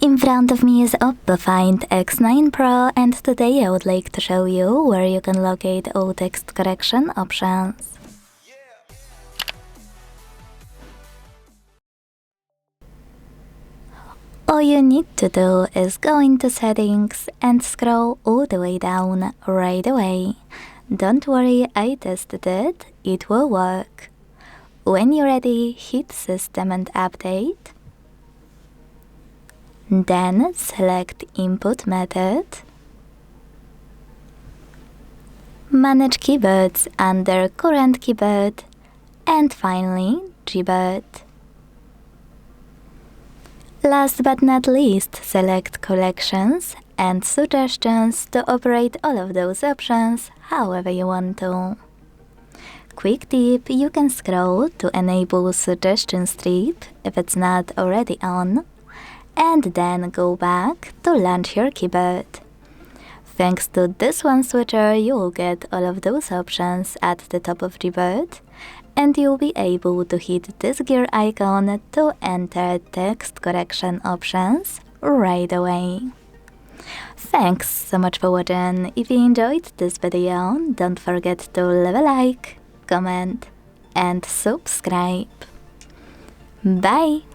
In front of me is OPPO Find X9 Pro, and today I would like to show you where you can locate all text correction options. All you need to do is go into settings and scroll all the way down right away. Don't worry, I tested it, it will work. When you're ready, hit System and Update. Then select Input Method. Manage keyboards under Current Keyboard. And finally, Gboard. Last but not least, select Collections and Suggestions to operate all of those options however you want to. Quick tip, you can scroll to enable Suggestion Strip if it's not already on, and then go back to launch your keyboard. Thanks to this one switcher, you will get all of those options at the top of Gboard, and you'll be able to hit this gear icon to enter text correction options right away. Thanks so much for watching. If you enjoyed this video, don't forget to leave a like, comment, and subscribe. Bye!